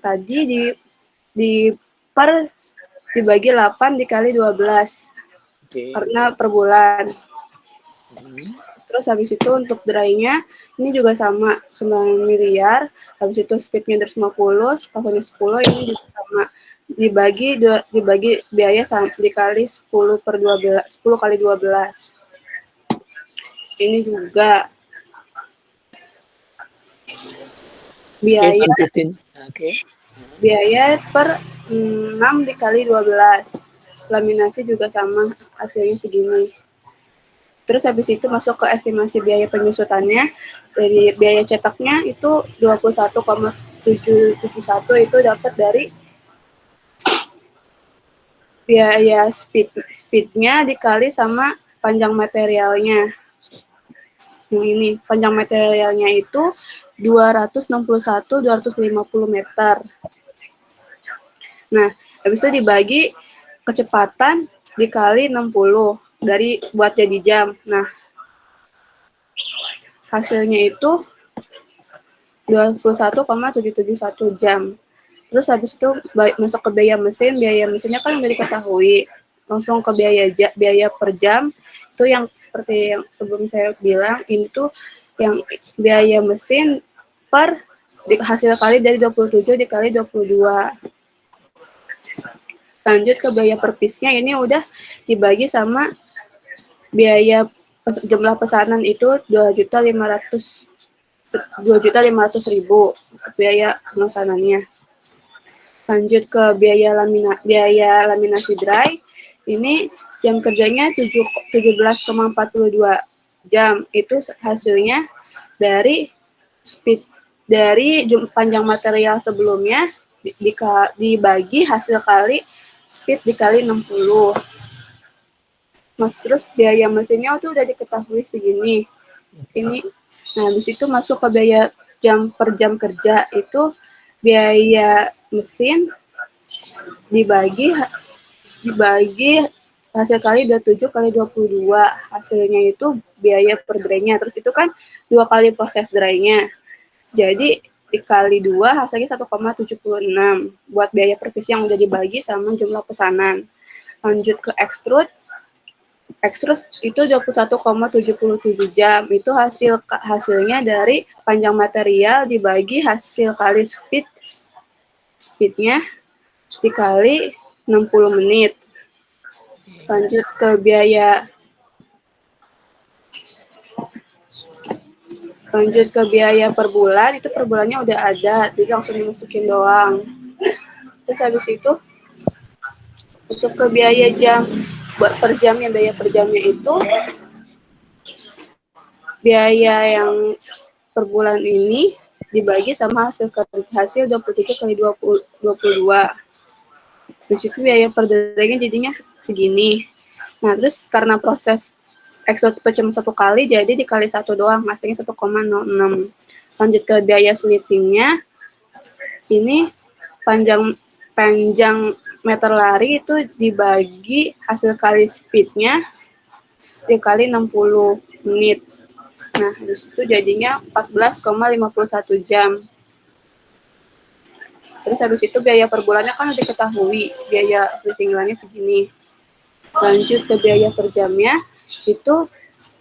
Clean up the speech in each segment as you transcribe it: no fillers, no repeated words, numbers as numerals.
tadi di dibagi 8 dikali 12 karena per bulan. Terus habis itu untuk dry-nya ini juga sama 9 miliar, habis itu speed-nya 250, tahunnya 10, ini juga sama dibagi biaya dikali 10 per 12, 10 kali 12. Ini juga biaya per 6 dikali 12. Laminasi juga sama, hasilnya segini. Terus habis itu masuk ke estimasi biaya penyusutannya. Dari biaya cetaknya itu 21,771 itu dapat dari biaya speednya dikali sama panjang materialnya. Yang ini, panjang materialnya itu 250 meter. Nah, habis itu dibagi kecepatan dikali 60 dari buat jadi jam. Nah, hasilnya itu 21,771 jam. Terus habis itu masuk ke biaya mesinnya kan udah diketahui. Langsung ke biaya per jam, itu yang seperti yang sebelum saya bilang, ini tuh yang biaya mesin per hasil kali dari 27 dikali 22. Lanjut ke biaya per piece-nya, ini udah dibagi sama biaya jumlah pesanan itu 2.500.000 biaya pemesanannya. Lanjut ke biaya laminasi dry, ini jam kerjanya 17,42 jam. Itu hasilnya dari panjang material sebelumnya dibagi hasil kali speed dikali 60. Terus biaya mesinnya tuh udah diketahui segini. Nah, habis itu masuk ke biaya per jam kerja, itu biaya mesin dibagi hasil kali 27 kali 22. Hasilnya itu biaya per dry-nya. Terus itu kan 2 kali proses dry-nya. Jadi dikali 2 hasilnya 1,76 buat biaya per piece yang udah dibagi sama jumlah pesanan. Lanjut ke extrude itu 21,77 jam. Itu hasilnya dari panjang material dibagi hasil kali speednya dikali 60 menit. Lanjut ke biaya per bulan, itu per bulannya udah ada, jadi langsung dimasukin doang. Terus habis itu masuk ke biaya per jamnya itu biaya yang per bulan ini dibagi sama hasil 27 kali 22. Terus itu biaya per dry-nya jadinya segini. Nah, terus karena proses extrude itu cuma 1 kali, jadi dikali 1 doang, hasilnya 1,06. Lanjut ke biaya slittingnya, ini panjang meter lari itu dibagi hasil kali speednya dikali 60 menit. Nah, habis itu jadinya 14,51 jam. Terus habis itu biaya per bulannya kan udah diketahui, biaya slitting line-nya segini. Lanjut ke biaya per jamnya, itu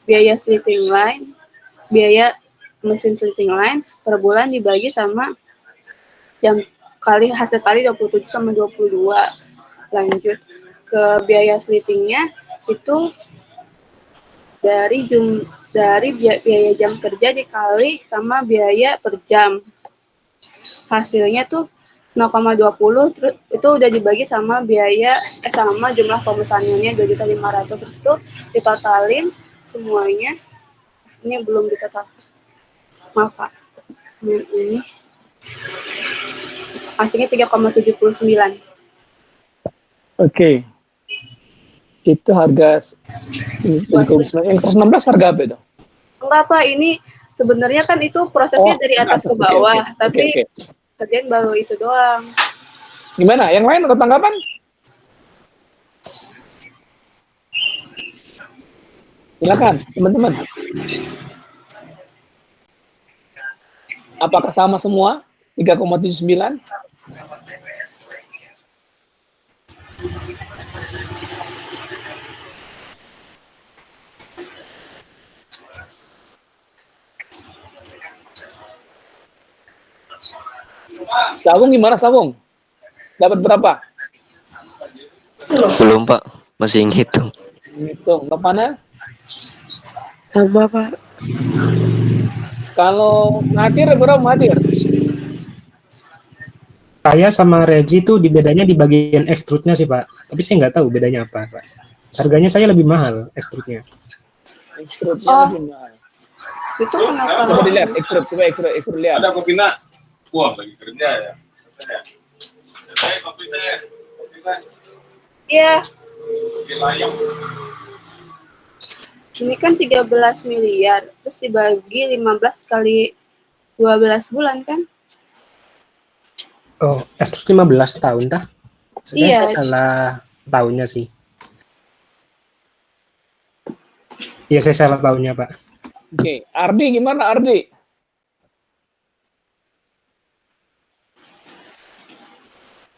biaya slitting line, biaya mesin slitting line per bulan dibagi sama hasil kali 27 sama 22. Lanjut ke biaya slittingnya, itu dari biaya jam kerja dikali sama biaya per jam. Hasilnya tuh 0,20, terus itu udah dibagi sama sama jumlah pemesanannya 2.500.000. Terus itu ditotalin semuanya. Ini belum ditotal. Maaf Pak. Ini hasilnya 3,79. Oke. Itu harga yang 116 harga apa itu? Enggak Pak, ini sebenarnya kan itu prosesnya dari atas ke bawah, tapi kerjaan baru itu doang. Gimana? Yang lain ada tanggapan? Silakan, teman-teman. Apakah sama semua? 3,79. Sabung gimana, Sabung? Dapat berapa? Belum Pak, masih ngitung. Hitung. Bapaknya? Sama Pak. Kalau Mahathir berapa Mahathir? Saya sama Regi tuh bedanya di bagian ekstrudnya sih Pak. Tapi saya nggak tahu bedanya apa Pak. Harganya saya lebih mahal ekstrudnya. Ekstrudnya Oh. lebih mahal. Itu kenapa? Coba dilihat, ekstrud lihat. Ada kopi nak? Wah, lagi kerja ya. Kopi teh. Iya, Kopi layang. ini kan 13 miliar, terus dibagi 15 kali 12 bulan kan? Oh, ekstrud 15 tahun tah? Sebenarnya Iya. saya salah tahunnya sih. Iya, saya salah tahunnya Pak. Oke, Ardi gimana Ardi?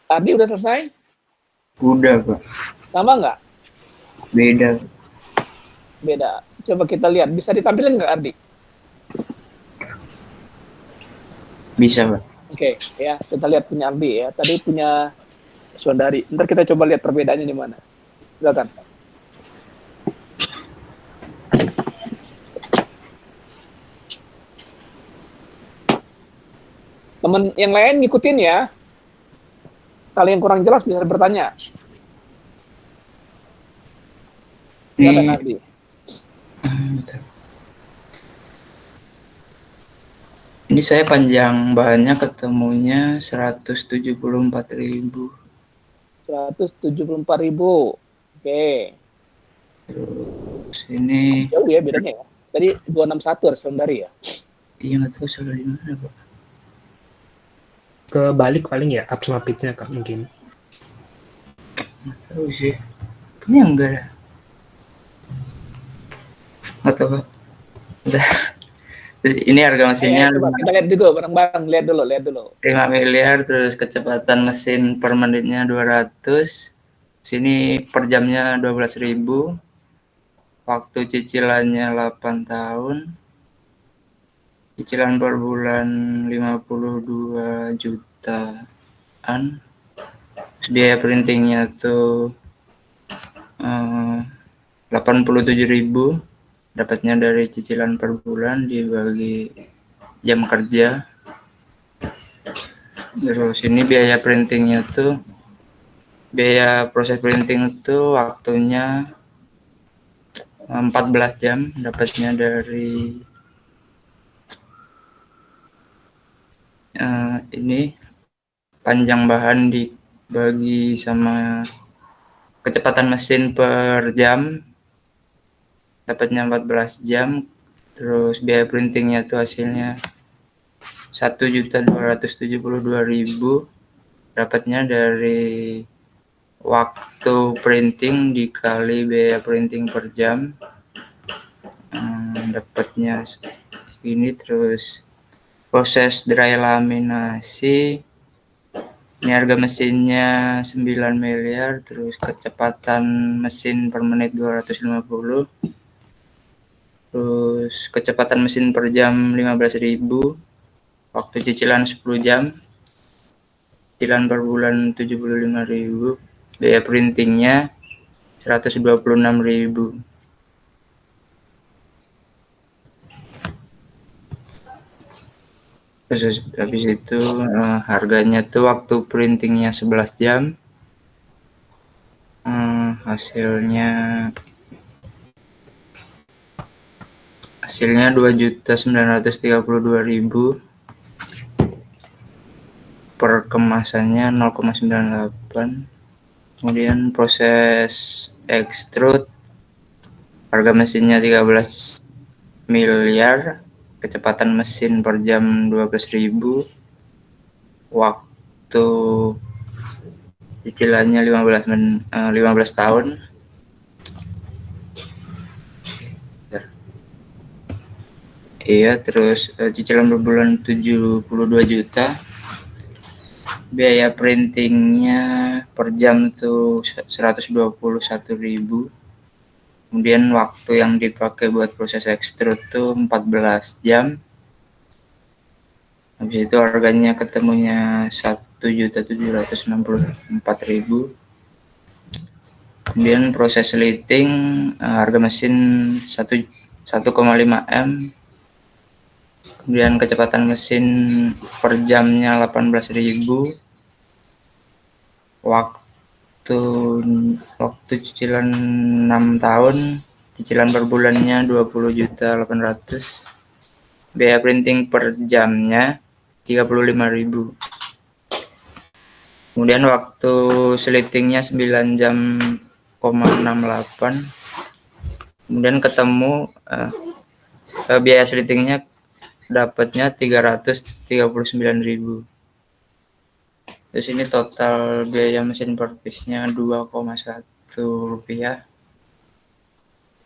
Ardi udah selesai? Udah, Pak. Sama nggak? Beda. Beda. Coba kita lihat. Bisa ditampilkan nggak Ardi? Bisa, Pak. Oke, ya kita lihat punya Ardi ya. Tadi punya Suandari. Ntar kita coba lihat perbedaannya di mana. Silakan. Teman yang lain ngikutin ya. Kalau yang kurang jelas bisa bertanya. Silakan Ini Ardi. ini saya panjang bahannya ketemunya 174.000. 174.000. Oke. Terus ini Jauh ya bedanya ya. Tadi 261 harus Suandari ya. iya nggak tahu salah di mana, Pak. Kebalik paling ya, up sama pitnya Kak mungkin. Nggak tahu sih. Kayaknya enggak ada. Nggak tahu, Pak. Udah. Terus ini harga mesinnya Coba kita lihat dulu bareng-bareng. Lihat dulu. 5 miliar, terus kecepatan mesin per menitnya 200. Sini per jamnya 12.000. Waktu cicilannya 8 tahun. Cicilan per bulan 52 jutaan. Biaya printingnya tuh 87.000. Dapatnya dari cicilan per bulan dibagi jam kerja. Terus ini biaya printingnya tuh, biaya proses printing itu waktunya 14 jam. Dapatnya dari ini panjang bahan dibagi sama kecepatan mesin per jam, dapatnya 14 jam. Terus biaya printingnya tuh hasilnya 1.272.000, dapatnya dari waktu printing dikali biaya printing per jam, dapatnya segini. Terus proses dry laminasi, ini harga mesinnya 9 miliar, terus kecepatan mesin per menit 250, terus kecepatan mesin per jam 15.000, waktu cicilan 10 jam, cicilan per bulan 75.000, biaya printingnya 126.000. Terus habis itu harganya tuh waktu printingnya 11 jam, hasilnya 2.932.000, per kemasannya 0,98. Kemudian proses ekstrud, harga mesinnya 13 miliar, kecepatan mesin per jam 12.000, waktu cicilannya 15 tahun. Iya, terus cicilan per bulan 72 juta. biaya printingnya per jam tuh 121.000. Kemudian waktu yang dipakai buat proses extrude tuh 14 jam. Habis itu harganya ketemunya 1.764.000. Kemudian proses lighting harga mesin 1,5 M. Kemudian kecepatan mesin per jamnya 18.000. Waktu cicilan 6 tahun, cicilan per bulannya 20.800.000. Biaya printing per jamnya 35.000. Kemudian waktu slittingnya 9 jam, 68. Kemudian ketemu biaya slittingnya dapatnya 339.000. Terus ini total biaya mesin per piece-nya 2,1 rupiah.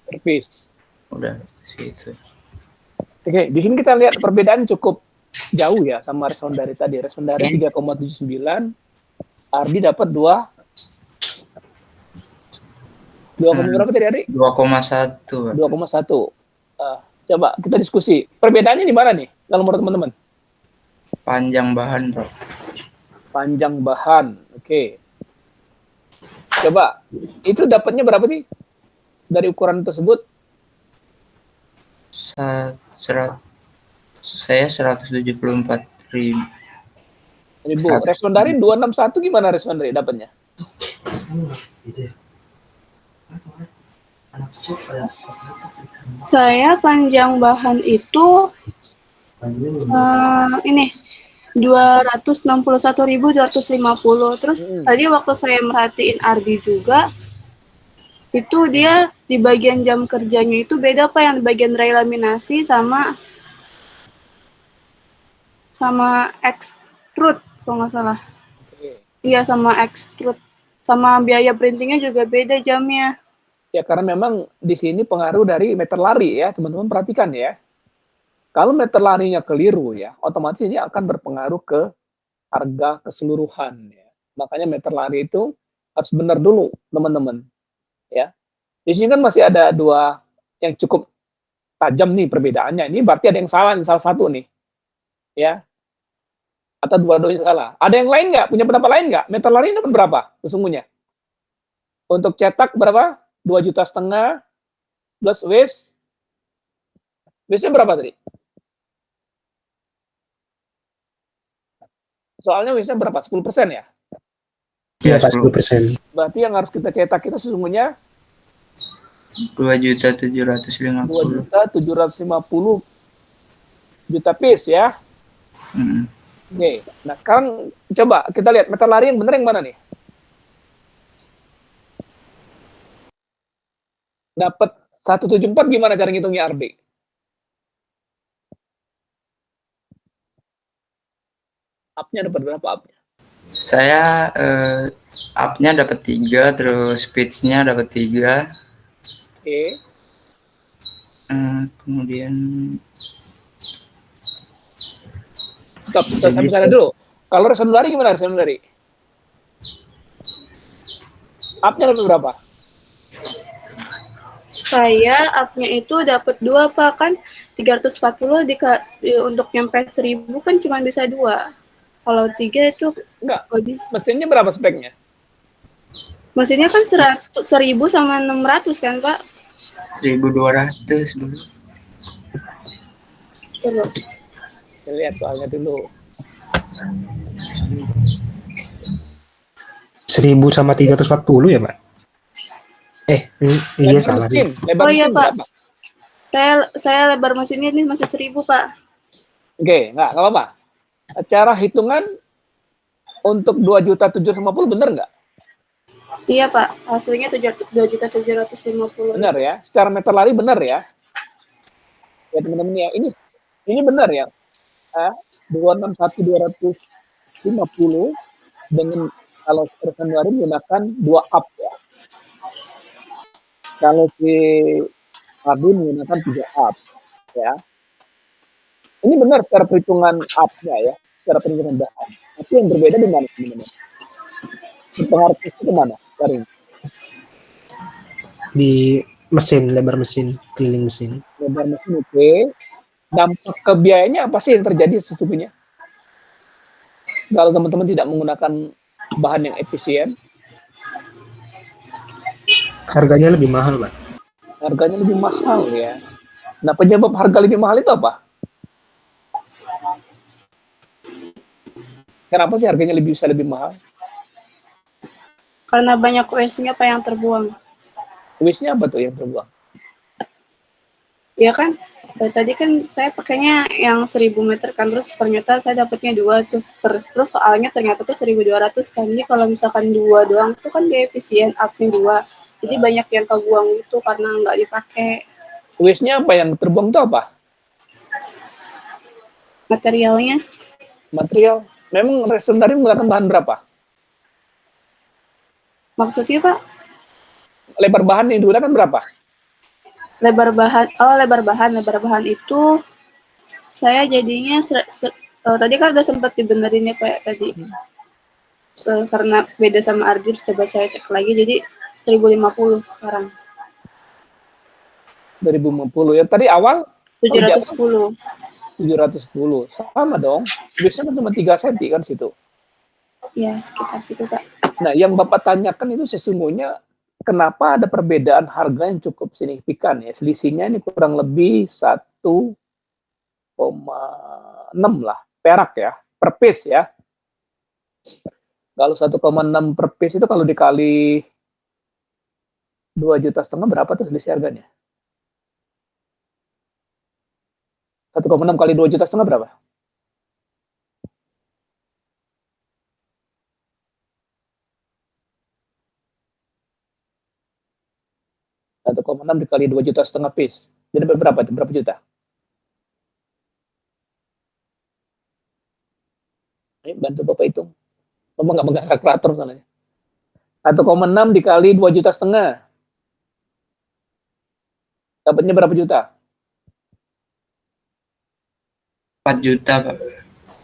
Per piece. Udah segitu. Oke, di sini kita lihat perbedaan cukup jauh ya sama respon dari tadi. Respon dari 3,79, Ardi dapat 2 berapa tadi Ardi? 2,1. 2,1. Coba kita diskusi. Perbedaannya di mana nih kalau menurut teman-teman? Panjang bahan, Bro. Panjang bahan. Oke. Coba, itu dapatnya berapa sih dari ukuran tersebut? Saya 174.000. Respon dari 261 gimana respon dari dapatnya? Saya panjang bahan itu ini 261.250. Terus tadi waktu saya merhatiin Ardi juga, itu dia di bagian jam kerjanya itu beda Pak, yang di bagian dry laminasi sama extrude kalau nggak salah. Iya, sama extrude. Sama biaya printingnya juga beda jamnya. Ya karena memang di sini pengaruh dari meter lari ya, teman-teman perhatikan ya. Kalau meter larinya keliru ya, otomatis ini akan berpengaruh ke harga keseluruhan ya. Makanya meter lari itu harus benar dulu, teman-teman. Ya. Di sini kan masih ada 2 yang cukup tajam nih perbedaannya. Ini berarti ada yang salah nih, salah satu nih. Ya. Atau dua-duanya salah. Ada yang lain nggak? Punya pendapat lain nggak? Meter lari dapat berapa sesungguhnya? Untuk cetak berapa? 2,5 juta plus waste. Waste-nya berapa tadi? Soalnya waste-nya berapa? 10% ya? Iya, Pak, 10%. Berarti yang harus kita cetak itu sesungguhnya 2.750.000. 2.750 juta piece ya. Oke, nah sekarang coba kita lihat meter lari yang benar yang mana nih? Dapat 174 gimana cara ngitungnya Ardi? Up-nya dapat berapa up-nya? Saya up-nya dapat 3, terus pitch-nya dapat 3. Oke. Kemudian Stop, sampai sana dulu. Kalau respon lari gimana respon lari? Up-nya dapat berapa? Saya up-nya itu dapat 2 Pak, kan 340 untuk nyampe 1.000 kan cuma bisa 2. Kalau 3 itu Enggak. bisa. Mesinnya berapa speknya? Mesinnya kan 1.000 sama 600 kan Pak? 1.200 dulu. Kita lihat soalnya dulu. 1.000 sama 340 ya, Pak? Iya salah sih. Lebar Oh iya mesin Pak, berapa? saya lebar mesinnya ini masih 1.000 Pak. Oke, nggak apa-apa. Cara hitungan untuk 2.750 benar nggak? Iya Pak, hasilnya 2.750. Benar ya. Secara meter lari benar ya. Ya teman-teman ya, ini benar ya. 261.250 dengan kalau respon lari menggunakan 2 up ya. Kalau si Ardi menggunakan 3 up ya. Ini benar secara perhitungan up-nya ya, secara perhitungan bahan. Tapi yang berbeda di mana sebenarnya? Berpengaruh itu kemana? Karin? Di mesin, lebar mesin, keliling mesin. Lebar mesin oke. Dampak ke biayanya apa sih yang terjadi sesungguhnya? Kalau teman-teman tidak menggunakan bahan yang efisien, Harganya lebih mahal, Pak. harganya lebih mahal ya. Nah, penyebab harga lebih mahal itu apa? Kenapa sih harganya bisa lebih mahal? Karena banyak waste-nya Pak yang terbuang. Waste-nya apa tuh yang terbuang? Ya kan, tadi kan saya pakainya yang 1000 meter kan, terus ternyata saya dapatnya 2, terus soalnya ternyata tuh 1200 kan. Jadi kalau misalkan 2 doang tuh kan dia efisien, up-nya 2. Jadi banyak yang kebuang itu karena nggak dipakai. Waste-nya apa yang terbuang itu apa? Materialnya. Material. Memang restoran dari menggunakan bahan berapa? Maksudnya Pak, Lebar bahan yang digunakan berapa? lebar bahan itu saya jadinya tadi kan udah sempat dibenerin ya Pak ya, tadi. Karena beda sama Arjur, coba saya cek lagi, jadi 1050 sekarang. 2050 ya. Tadi awal 710. 710. Sama dong. Biasanya kan cuma 3 cm kan situ. Ya, sekitar situ Pak. Nah, yang Bapak tanyakan itu sesungguhnya kenapa ada perbedaan harga yang cukup signifikan ya. Selisihnya ini kurang lebih 1,6 lah perak ya per piece ya. Kalau 1,6 per piece itu kalau dikali 2,5 juta berapa tuh selisih harganya? 1,6 kali 2,5 juta berapa? Satu koma enam dikali 2,5 juta piece. Jadi berapa itu? Berapa juta? Ayo bantu Bapak hitung. Bapak nggak megang kalkulator soalnya. 1,6 dikali 2,5 juta. Dapatnya berapa juta? 4 juta, Pak.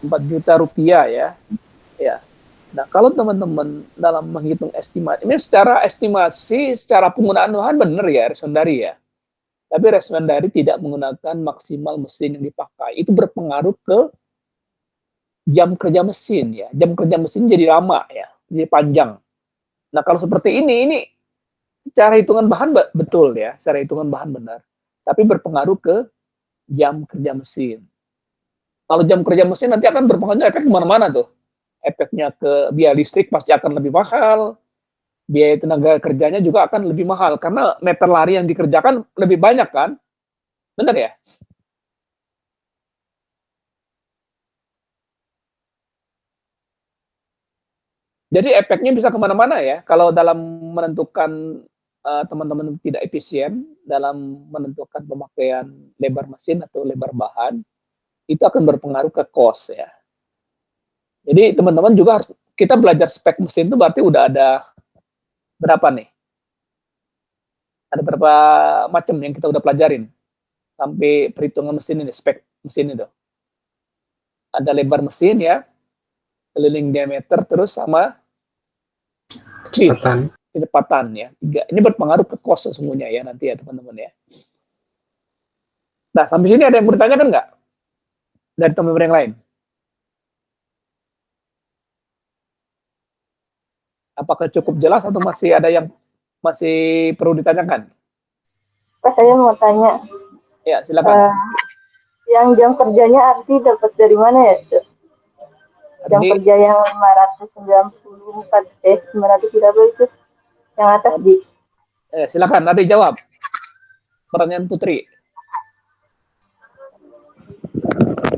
4 juta rupiah ya. Ya. Nah, kalau teman-teman dalam menghitung estimasi, ini secara estimasi, secara penggunaan bahan benar ya, Resondari ya. Tapi Resondari tidak menggunakan maksimal mesin yang dipakai. Itu berpengaruh ke jam kerja mesin ya. Jam kerja mesin jadi lama ya, jadi panjang. Nah, kalau seperti ini secara hitungan bahan betul ya, secara hitungan bahan benar. Tapi berpengaruh ke jam kerja mesin. Kalau jam kerja mesin nanti akan berpengaruh efek kemana-mana tuh. Efeknya ke biaya listrik pasti akan lebih mahal, biaya tenaga kerjanya juga akan lebih mahal, karena meter lari yang dikerjakan lebih banyak kan? Benar ya? Jadi efeknya bisa kemana-mana ya, kalau dalam menentukan teman-teman tidak efisien, dalam menentukan pemakaian lebar mesin atau lebar bahan, itu akan berpengaruh ke cost ya. Jadi teman-teman juga harus, kita belajar spek mesin itu berarti udah ada berapa nih? Ada berapa macam yang kita udah pelajarin sampai perhitungan mesin ini, spek mesin itu. Ada lebar mesin ya, keliling diameter, terus sama kecepatan ya. Ini berpengaruh ke cost sesungguhnya ya nanti ya teman-teman ya. Nah, sampai sini ada yang mau ditanyakan nggak? Dari teman-teman yang lain? Apakah cukup jelas atau masih ada yang masih perlu ditanyakan? Pak, saya mau tanya. Ya, silakan. Yang jam kerjanya Arti dapat dari mana ya? Jam kerja yang 594, 900 berapa itu? Yang atas di. Silakan, nanti jawab. Pertanyaan Putri.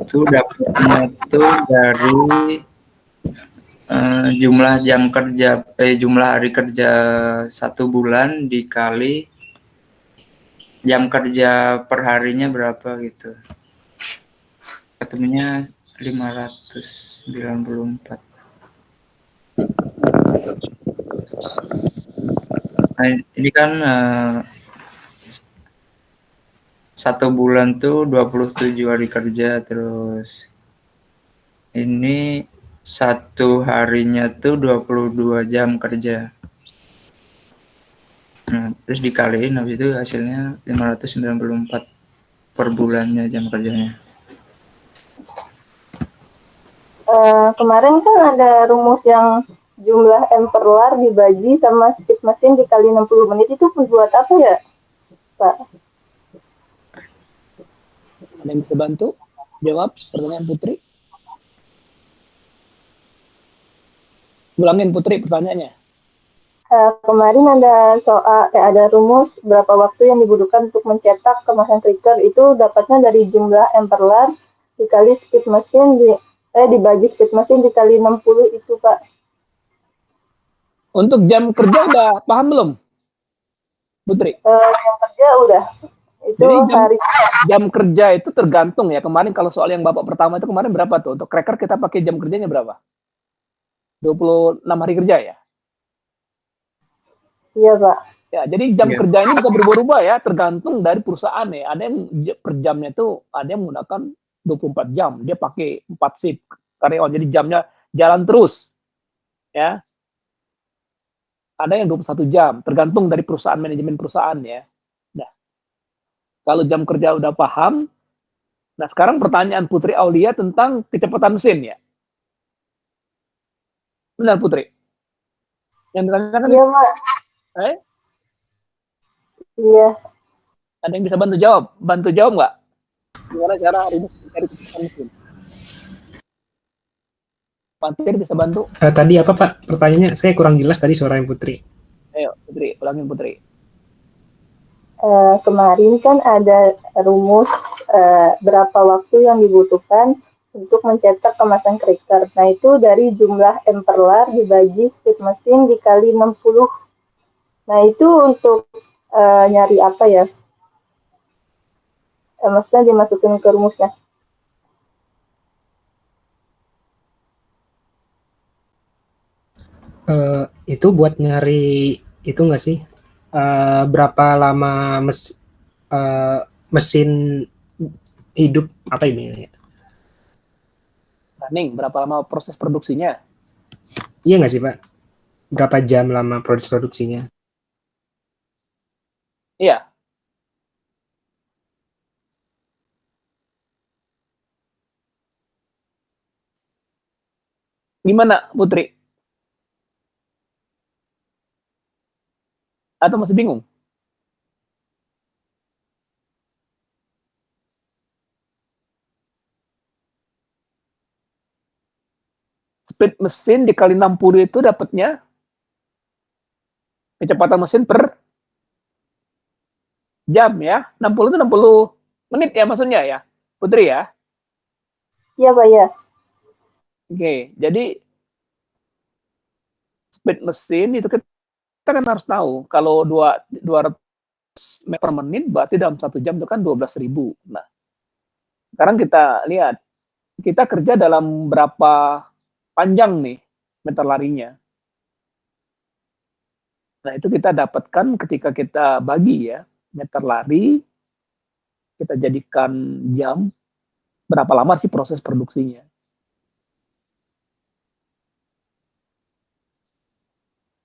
Itu dapatnya tuh dari jumlah jam kerja, jumlah hari kerja 1 bulan dikali jam kerja per harinya berapa gitu. Ketemunya 594. Nah, ini kan 1 bulan tuh 27 hari kerja, terus ini satu harinya tuh 22 jam kerja. Nah, terus dikaliin habis itu hasilnya 594 per bulannya jam kerjanya. Kemarin kan ada rumus yang jumlah M per lar dibagi sama speed mesin dikali 60 menit itu buat apa ya, Pak? Ada yang bisa bantu jawab pertanyaan Putri? Ulangin Putri pertanyaannya. Kemarin ada ada rumus berapa waktu yang dibutuhkan untuk mencetak kemasan cracker itu dapatnya dari jumlah M per lar dikali speed mesin dibagi speed mesin dikali 60 itu, Pak. Untuk jam kerja udah paham belum, Putri? Yang kerja udah. Itu Jadi jam kerja itu tergantung ya. Kemarin kalau soal yang Bapak pertama itu kemarin berapa tuh? Untuk cracker kita pakai jam kerjanya berapa? 26 hari kerja ya? Iya, Pak. Ya, jadi jam kerja ini bisa berubah-ubah ya, tergantung dari perusahaan ya. Ada yang per jamnya itu ada yang menggunakan 24 jam, dia pakai 4 shift karyawan, jadi jamnya jalan terus. Ya. Ada yang 21 jam, tergantung dari perusahaan, manajemen perusahaan ya. Nah, kalau jam kerja udah paham, nah sekarang pertanyaan Putri Aulia tentang kecepatan mesin ya. Benar Putri? Yang ditanyakan Iya, Pak. Iya. Ada yang bisa bantu jawab? Bantu jawab nggak? Gimana cara hari ini mencari kecepatan mesin? Putri bisa bantu? Tadi apa Pak? Pertanyaannya saya kurang jelas tadi suara yang Putri. Ayo Putri, ulangin Putri. Kemarin kan ada rumus berapa waktu yang dibutuhkan untuk mencetak kemasan cracker. Nah itu dari jumlah M per lar dibagi speed mesin dikali 60. Nah itu untuk nyari apa ya? Maksudnya dimasukin ke rumusnya. Itu buat nyari itu nggak sih? Berapa lama mesin hidup apa ini? Running, berapa lama proses produksinya? Iya nggak sih Pak? Berapa jam lama proses produksinya? Iya. Gimana Putri? Atau masih bingung? Speed mesin dikali 60 itu dapatnya kecepatan mesin per jam ya. 60 itu 60 menit ya maksudnya ya, Putri ya? Iya, Pak, ya. Oke, jadi speed mesin itu kita kan harus tahu kalau 200 meter per menit berarti dalam 1 jam itu kan 12.000. Nah, sekarang kita lihat kita kerja dalam berapa panjang nih meter larinya. Nah, itu kita dapatkan ketika kita bagi ya, meter lari, kita jadikan jam, berapa lama sih proses produksinya.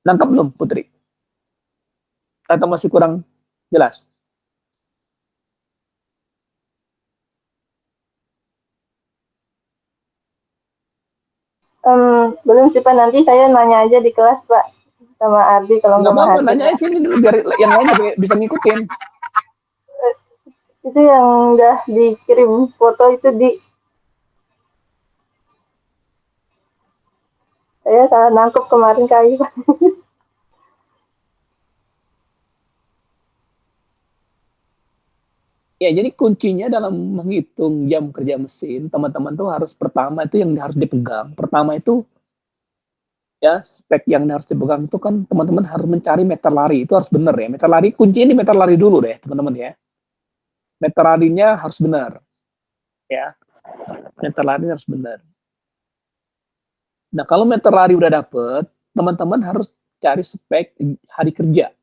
Nangkap belum, Putri? Atau masih kurang jelas? Belum sih Pak, nanti saya nanya aja di kelas Pak sama Ardi kalau nggak nggak apa-apa, nanya aja sini dulu biar yang lain juga bisa ngikutin. Itu yang udah dikirim foto itu saya salah nangkep kemarin kali Pak. Ya, jadi kuncinya dalam menghitung jam kerja mesin, teman-teman tuh harus pertama itu yang harus dipegang. Pertama itu ya spek yang harus dipegang itu kan teman-teman harus mencari meter lari, itu harus benar ya. Meter lari kuncinya di meter lari dulu deh teman-teman ya. Meter larinya harus benar ya. Meter lari harus benar. Nah kalau meter lari udah dapet, teman-teman harus cari spek hari kerja.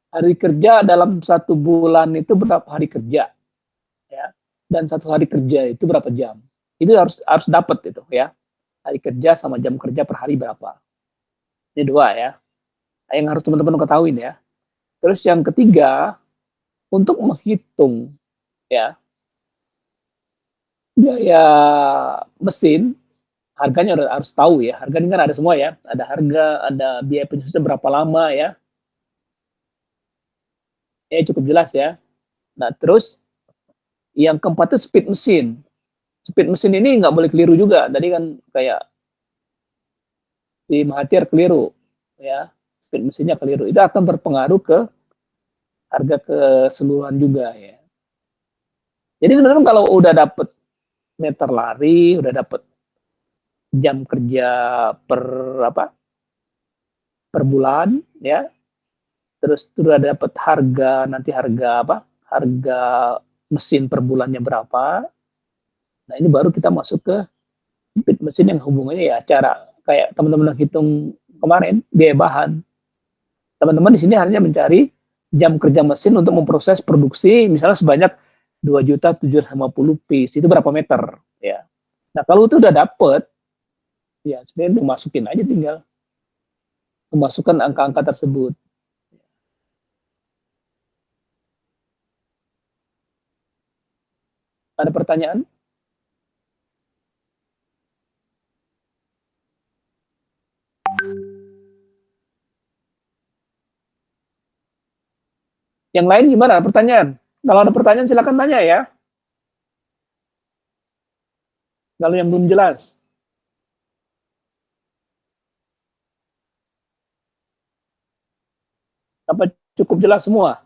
Hari kerja dalam 1 bulan itu berapa hari kerja ya, dan 1 hari kerja itu berapa jam, itu harus dapat itu ya. hari kerja sama jam kerja per hari berapa. Ini 2 ya. Nah, yang harus teman-teman ketahui ya. Terus yang ketiga, untuk menghitung ya biaya mesin, harganya harus tahu ya. Harga ini kan ada semua ya. Ada harga, ada biaya penyusun berapa lama ya. Cukup jelas ya. Nah, terus yang keempat itu speed mesin. Speed mesin ini nggak boleh keliru juga. Tadi kan kayak di Mahathir keliru ya. Speed mesinnya keliru. Itu akan berpengaruh ke harga keseluruhan juga ya. Jadi sebenarnya kalau udah dapet meter lari, udah dapet jam kerja per bulan ya. Terus udah dapet harga harga mesin per bulannya berapa. Nah, ini baru kita masuk ke speed mesin yang hubungannya ya cara kayak teman-teman hitung kemarin biaya bahan. Teman-teman di sini hanya mencari jam kerja mesin untuk memproses produksi misalnya sebanyak 2.750 piece, itu berapa meter ya. Nah, kalau itu udah dapet ya sebenarnya masukin aja, tinggal memasukkan angka-angka tersebut. Ada pertanyaan? Yang lain gimana pertanyaan? Kalau ada pertanyaan silakan tanya ya. Kalau yang belum jelas. Apa cukup jelas semua?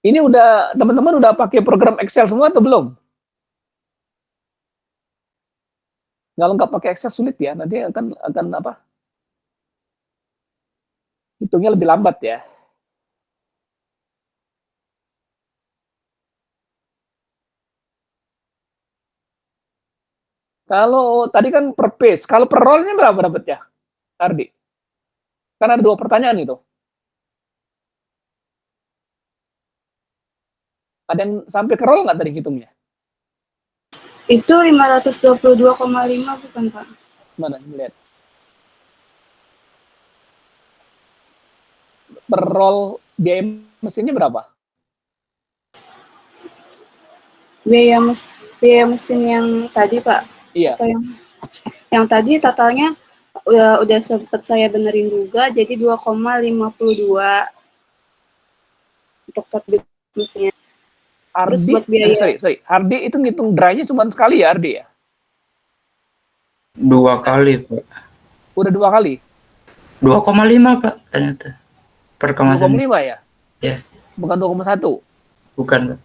Ini udah teman-teman udah pakai program Excel semua atau belum? Kalau nggak pakai Excel sulit ya, nanti akan apa? Hitungnya lebih lambat ya. Kalau tadi kan per piece, kalau per rollnya berapa dapatnya, Ardi? Kan ada 2 pertanyaan itu. Ada yang sampai ke roll nggak tadi hitungnya? Itu 522,5 bukan, Pak? Mana lihat? Per roll biaya mesinnya berapa? Biaya mesin yang tadi, Pak? Iya. Atau yang tadi totalnya udah sempat saya benerin juga, jadi 2,52 untuk top mesinnya. Terus Ardi, buat biaya. sorry. Ardi itu ngitung dry-nya cuma sekali ya, Ardi ya? 2 kali, Pak. Udah 2 kali? 2,5, Pak, ternyata. Per kemasan. 2,5 ya? Ya. Bukan 2,1? Bukan, Pak.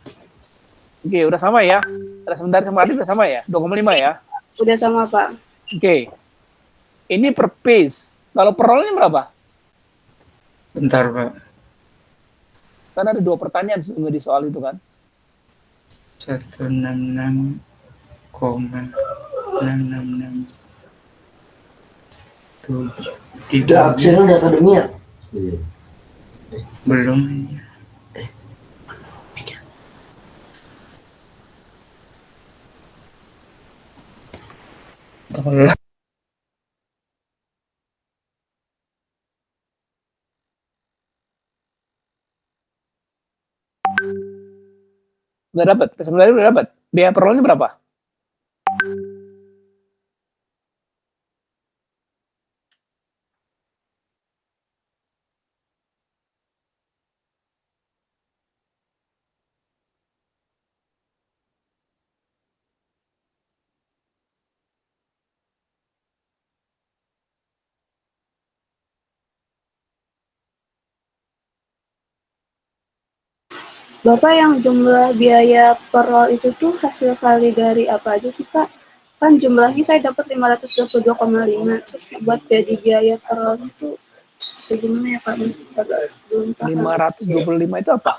Oke, udah sama ya? Sebentar sama Ardi udah sama ya? 2,5 ya? Udah sama, Pak. Oke. Ini per piece. Kalau per rollnya berapa? Bentar, Pak. Kan ada 2 pertanyaan di soal itu kan? 166,666 Udah absen udah akademia. belum. Udah dapat, sebenarnya udah dapat. Biaya per rollnya berapa? Bapak, yang jumlah biaya per roll itu tuh hasil kali dari apa aja sih, Pak? Kan jumlahnya saya dapat 522,5, terus buat jadi biaya per roll itu bagaimana ya, Pak? Masih belum paham. 525 itu apa?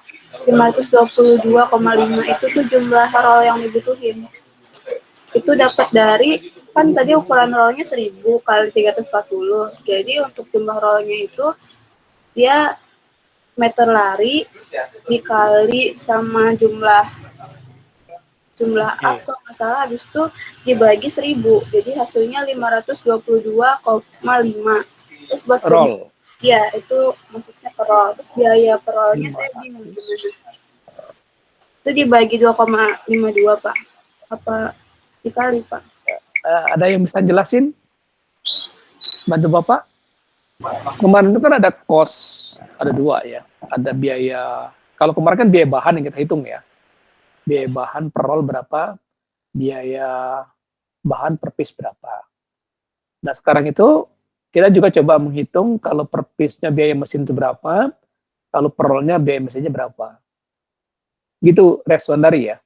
522,5 itu tuh jumlah roll yang dibutuhin. Itu dapat dari kan tadi ukuran rollnya 1000 kali 340. Jadi untuk jumlah rollnya itu dia meter lari dikali sama jumlah up kalau nggak salah, habis itu dibagi 1000. Jadi hasilnya 522,5. Terus buat Roll. ya itu maksudnya per roll. Terus biaya per rollnya saya bingung gimana. Itu dibagi 2,52 Pak. Apa dikali Pak? Ada yang bisa jelasin? Bantu Bapak? Kemarin itu kan ada cost, ada 2 ya. Ada biaya, kalau kemarin kan biaya bahan yang kita hitung ya. Biaya bahan per roll berapa, biaya bahan per piece berapa. Nah sekarang itu kita juga coba menghitung kalau per piece-nya biaya mesin itu berapa, kalau per roll-nya biaya mesinnya berapa. Gitu respon dari ya.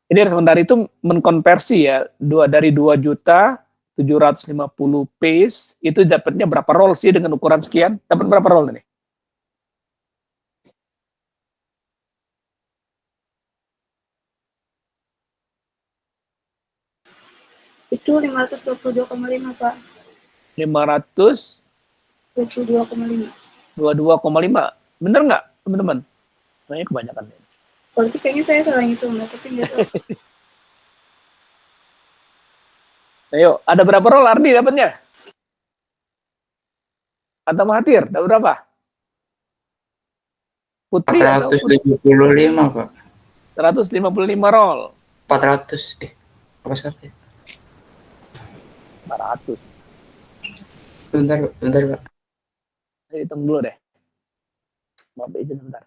Ini respon dari itu mengkonversi ya, dari 2.750 piece itu dapatnya berapa roll sih dengan ukuran sekian? Dapat berapa roll ini? Itu 522,5 Pak. 522,5. 22,5. Bener nggak teman-teman? Kayaknya kebanyakan. Berarti kayaknya saya salah ngitung, tapi nggak tahu. Ayo, ada berapa roll Ardi dapatnya? Atau Mahathir, dapat berapa? Putri atau 475 Pak. 155 roll. 400 apa saja? 400. Bentar Pak. Saya hitung dulu deh. Maaf izin sebentar.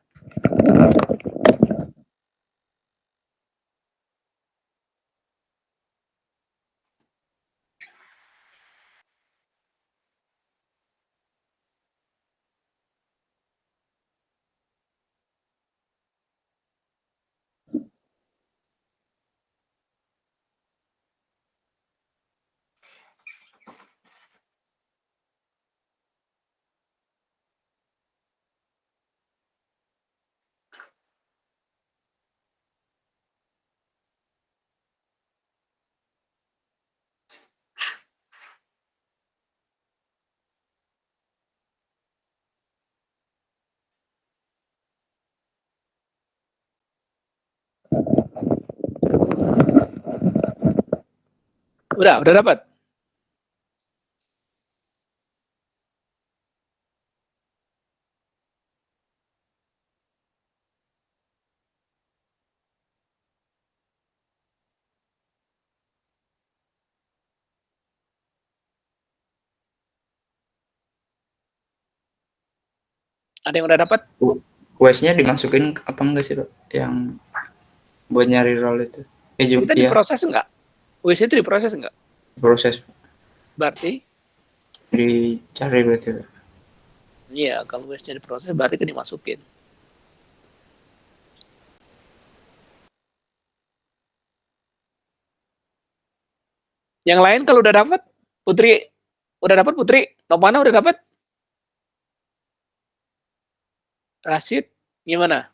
Udah dapat. Ada yang udah dapat? Quest-nya dimasukin apa enggak sih Pak? Yang buat nyari roll itu. Kita diproses enggak? WC itu diproses enggak? Proses. Berarti? Dicari berarti Pak. Iya, kalau WC-nya diproses berarti kan dimasukin. Yang lain kalau udah dapat, Putri, udah dapat Putri? Nomana udah dapat? Rashid, gimana?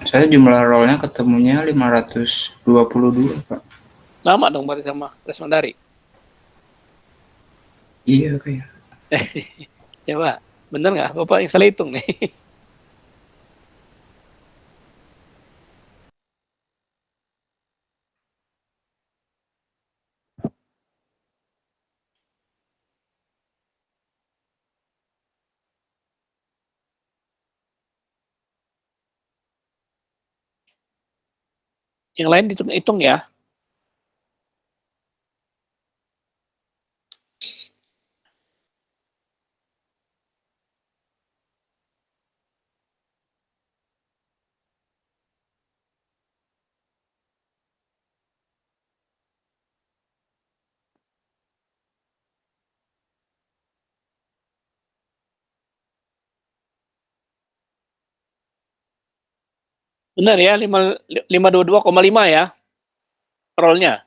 Saya jumlah rollnya ketemunya 522 Pak. Lama dong berarti sama respon dari. Iya kayak. Coba, bener nggak? Bapak yang salah hitung nih. Yang lain dihitung ya. Benar ya, 522,5 ya rollnya.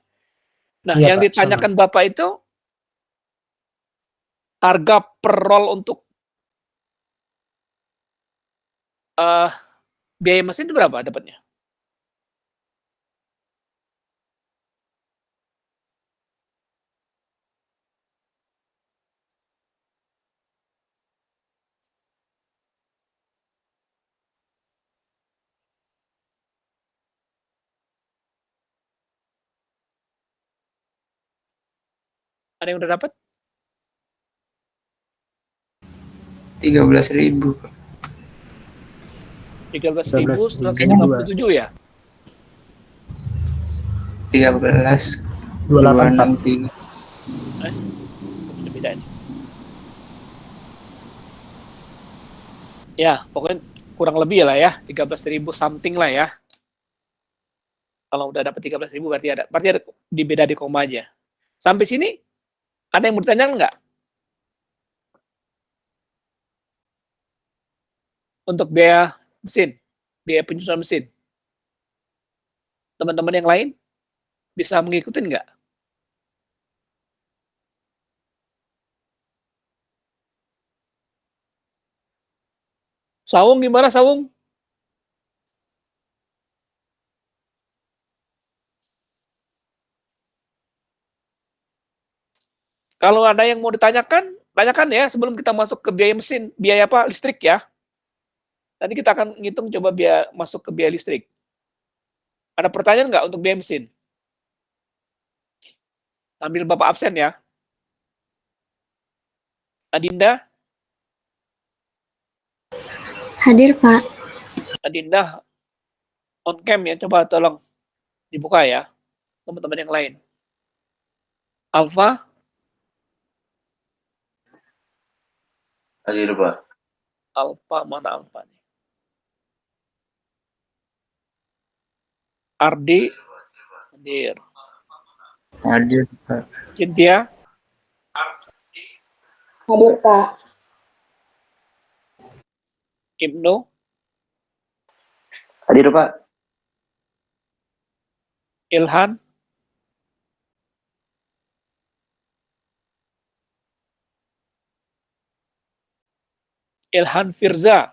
Nah, Iya yang Pak, sama. ditanyakan Bapak itu harga per roll untuk biaya mesin itu berapa dapatnya? Ada yang udah dapat? 13.000. 13.157 ya? 28 Pak. 13.263. Bisa beda ini. Ya, pokoknya kurang lebih lah ya, 13.000 something lah ya. Kalau udah dapat 13.000 berarti ada di beda di koma aja. Sampai sini ada yang bertanya nggak? Untuk biaya mesin, biaya penyusunan mesin. Teman-teman yang lain bisa mengikuti nggak? Sawung gimana Sawung? Kalau ada yang mau ditanyakan, tanyakan ya sebelum kita masuk ke biaya mesin, biaya apa? Listrik ya. Nanti kita akan ngitung coba biaya masuk ke biaya listrik. Ada pertanyaan nggak untuk biaya mesin? Ambil Bapak absen ya. Adinda? Hadir, Pak. Adinda on cam ya, coba tolong dibuka ya, teman-teman yang lain. Alfa? Hadir, Pak. Alfa, mana Alfa nih? Ardi? Hadir. Hadir, Pak. Cynthia? Hadir, Pak. Ibnu? Hadir, Pak. Ilhan? Ilhan Firza?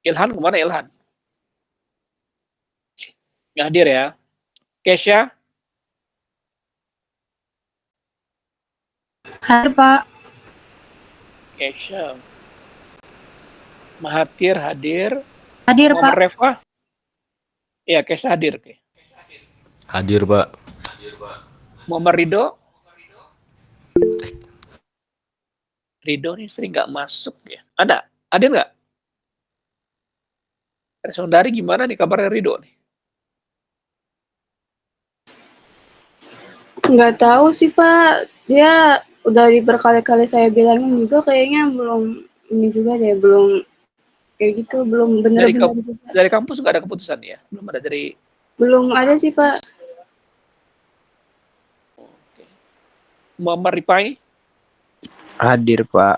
Ilhan kemana Ilhan? Nggak hadir ya. Kesha? Hadir, Pak. Kesha. Mahathir hadir. Hadir, Muhammad Pak. Reva? Iya, Kesha hadir. Hadir, Pak. Muhammad Ridho? Ridho nih sering nggak masuk ya. Ada? Hadir nggak? Saudari gimana nih kabarnya Ridho nih? Nggak tahu sih Pak, dia udah berkali-kali saya bilangin juga kayaknya belum ini juga deh, belum kayak gitu, belum bener-bener juga. Dari kampus nggak ada keputusan ya? Belum ada dari... Belum ada sih Pak. Oke. Muhammad Ripai? Hadir, Pak.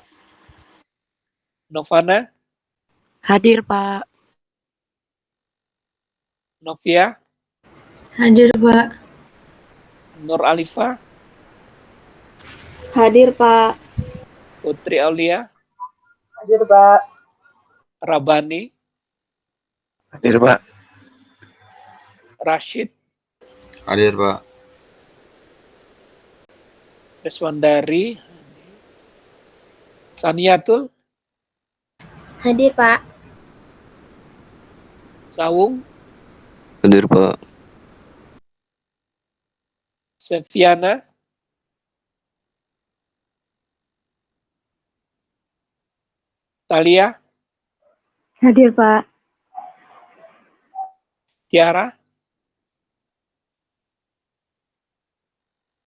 Novana? Hadir, Pak. Novia? Hadir, Pak. Nur Alifa? Hadir, Pak. Putri Aulia? Hadir, Pak. Rabani? Hadir, Pak. Rashid? Hadir, Pak. Reswandari? Saniatul? Hadir, Pak. Sawung? Hadir, Pak. Seviana? Talia? Hadir, Pak. Tiara?